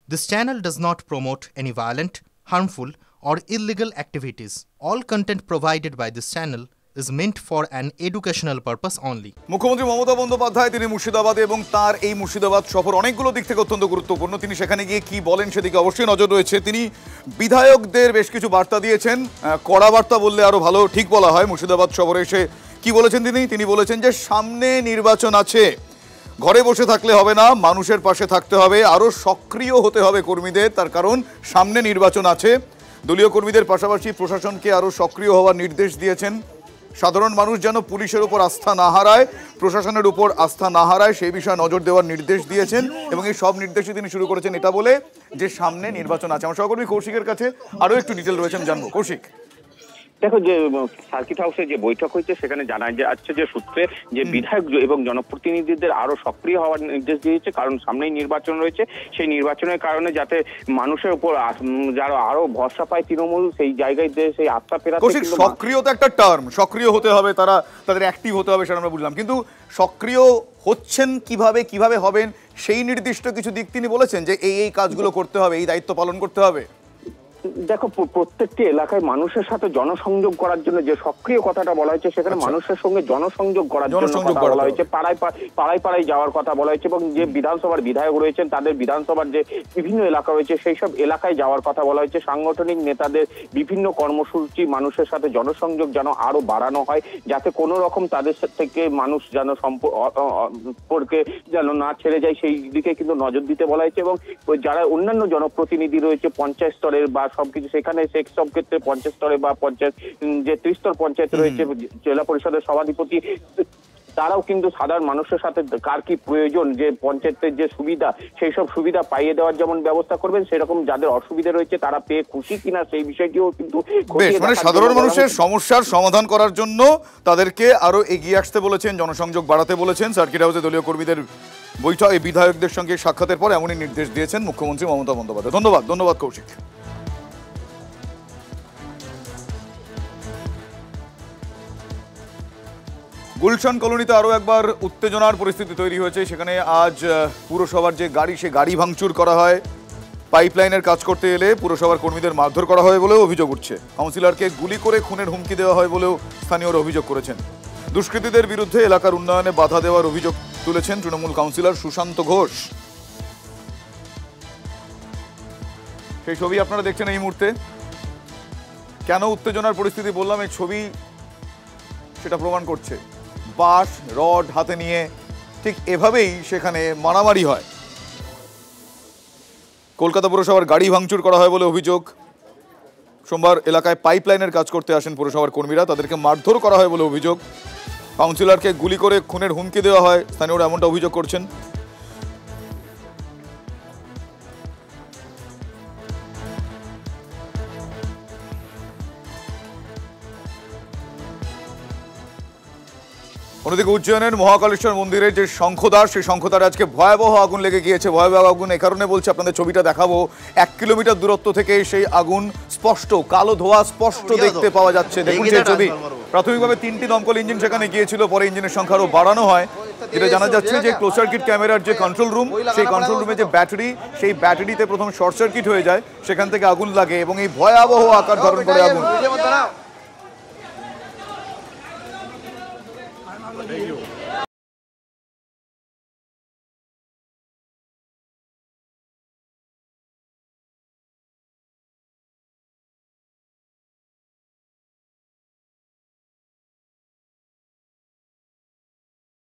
This channel does not promote any violent, harmful, or illegal activities. All content provided by this channel is meant for an educational purpose only. মুখ্যমন্ত্রী মমতা বন্দ্যোপাধ্যায় তিনি মুর্শিদাবাদে এবং তার এই মুর্শিদাবাদ সফর অনেকগুলো দিক থেকে অত্যন্ত গুরুত্বপূর্ণ। তিনি সেখানে গিয়ে কি বলেন সেদিকে অবশ্যই নজর রয়েছে। তিনি বিধায়কদের বেশ কিছু বার্তা দিয়েছেন, কড়া বার্তা বললে আরো ভালো ঠিক বলা হয়। মুর্শিদাবাদ সফরে এসে কি বলেছেন তিনি বলেছেন যে সামনে নির্বাচন আছে, ঘরে বসে থাকলে হবে না, মানুষের পাশে থাকতে হবে, আরো সক্রিয় হতে হবে কর্মীদের, তার কারণ সামনে নির্বাচন আছে। দলীয় কর্মীদের পাশাপাশি প্রশাসনকে আরো সক্রিয় হওয়ার নির্দেশ দিয়েছেন। সাধারণ মানুষ যেন পুলিশের উপর আস্থা না হারায়, প্রশাসনের উপর আস্থা না হারায় সেই বিষয়ে নজর দেওয়ার নির্দেশ দিয়েছেন এবং এই সব নির্দেশই তিনি শুরু করেছেন এটা বলে যে সামনে নির্বাচন আছে। আমার সহকর্মী কৌশিকের কাছে আরো একটু ডিটেল রয়েছেন, জানবো। কৌশিক, দেখো, যে সার্কিট হাউসে যে বৈঠক হয়েছে সেখানে জানা যাচ্ছে যে সূত্রে যে বিধায়ক এবং জনপ্রতিনিধিদের আরো সক্রিয় হওয়ার নির্দেশ দিয়েছে, কারণ সামনেই নির্বাচন রয়েছে। সেই নির্বাচনের কারণে যাতে মানুষের উপর যারা আরো ভরসা পায় তৃণমূল, সেই জায়গায় সেই আস্থা ফেরাতে। সক্রিয় তো একটা টার্ম, সক্রিয় হতে হবে, তাদের অ্যাক্টিভ হতে হবে, সেটা আমরা বুঝলাম, কিন্তু সক্রিয় হচ্ছেন কিভাবে হবেন সেই নির্দিষ্ট কিছু দিক তিনি বলেছেন যে এই কাজগুলো করতে হবে, এই দায়িত্ব পালন করতে হবে। দেখো, প্রত্যেকটি এলাকায় মানুষের সাথে জনসংযোগ করার জন্য যে সক্রিয় কথাটা বলা হয়েছে, সেখানে মানুষের সঙ্গে জনসংযোগ করার জন্য কথা বলা হয়েছে, পাড়ায় যাওয়ার কথা বলা হয়েছে এবং যে বিধানসভার বিধায়ক রয়েছেন তাদের বিধানসভার যে বিভিন্ন এলাকা রয়েছে সেই সব এলাকায় যাওয়ার কথা বলা হয়েছে। সাংগঠনিক নেতাদের বিভিন্ন কর্মসূচি, মানুষের সাথে জনসংযোগ যেন আরো বাড়ানো হয়, যাতে কোনো রকম তাদের থেকে মানুষ যেন সম্পর্কে যেন না ছেড়ে যায়, সেই দিকে কিন্তু নজর দিতে বলা হয়েছে। এবং যারা অন্যান্য জনপ্রতিনিধি রয়েছে পঞ্চায়েত স্তরের বা সবকিছু, সেখানে সব ক্ষেত্রে পঞ্চায়েত স্তরে বা পঞ্চায়েত যে ত্রিস্তর পঞ্চায়েত রয়েছে, জেলা পরিষদের সভাধিপতি, তারাও কিন্তু সাধারণ মানুষের সাথে কার কি প্রয়োজন, যে পঞ্চায়েতের যে সুবিধা, সেই সব সুবিধা পাইয়ে দেওয়ার যেমন ব্যবস্থা করবেন, সেরকম যাদের অসুবিধা রয়েছে তারা পেয়ে খুশি কিনা সেই বিষয়টিও কিন্তু সাধারণ মানুষের সমস্যার সমাধান করার জন্য তাদেরকে আরো এগিয়ে আসতে বলেছেন, জনসংযোগ বাড়াতে বলেছেন। সার্কিট হাউসে দলীয় কর্মীদের বৈঠক, এই বিধায়কদের সঙ্গে সাক্ষাতের পর এমনই নির্দেশ দিয়েছেন মুখ্যমন্ত্রী মমতা বন্দ্যোপাধ্যায়। ধন্যবাদ কৌশিক। গুলশান কলোনিতে আরও একবার উত্তেজনার পরিস্থিতি তৈরি হয়েছে। সেখানে আজ পুরসভার যে গাড়ি, সে গাড়ি ভাঙচুর করা হয়। পাইপলাইনের কাজ করতে এলে পুরসভার কর্মীদের মারধর করা হয় বলেও অভিযোগ উঠছে। কাউন্সিলরকে গুলি করে খুনের হুমকি দেওয়া হয় বলেও স্থানীয়রা অভিযোগ করেছেন। দুষ্কৃতীদের বিরুদ্ধে এলাকার উন্নয়নে বাধা দেওয়ার অভিযোগ তুলেছেন তৃণমূল কাউন্সিলর সুশান্ত ঘোষ। সেই ছবি আপনারা দেখছেন এই মুহূর্তে। কেন উত্তেজনার পরিস্থিতি বললাম, এই ছবি সেটা প্রমাণ করছে। বাঁশ রড হাতে নিয়ে ঠিক এভাবেই সেখানে মারামারি হয়। কলকাতা পুরসভার গাড়ি ভাঙচুর করা হয় বলে অভিযোগ। সোমবার এলাকায় পাইপলাইনের কাজ করতে আসেন পুরসভার কর্মীরা, তাদেরকে মারধর করা হয় বলে অভিযোগ। কাউন্সিলরকে গুলি করে খুনের হুমকি দেওয়া হয়, স্থানীয়রা এমনটা অভিযোগ করছেন। অন্যদিকে উজ্জয়নের মহাকালেশ্বর মন্দিরের যে শঙ্খদ্বার, সেই শঙ্খদ্বারে আজকে ভয়াবহ আগুন লেগে গিয়েছে। ভয়াবহ আগুন এ কারণে বলছি, আপনাদের ছবিটা দেখাবো। 1 কিলোমিটার দূরত্ব থেকে সেই আগুন স্পষ্ট, কালো ধোঁয়া স্পষ্ট দেখতে পাওয়া যাচ্ছে। দেখুন সেই ছবি। প্রাথমিকভাবে 3টি দমকল ইঞ্জিন সেখানে গিয়েছিল, পরে ইঞ্জিনের সংখ্যা আরও বাড়ানো হয়। যেটা জানা যাচ্ছে যে ক্লোজ সার্কিট ক্যামেরার যে কন্ট্রোল রুম, সেই কন্ট্রোল রুমে যে ব্যাটারি, সেই ব্যাটারিতে প্রথম শর্ট সার্কিট হয়ে যায়, সেখান থেকে আগুন লাগে এবং এই ভয়াবহ আকার ধারণ করে আগুন।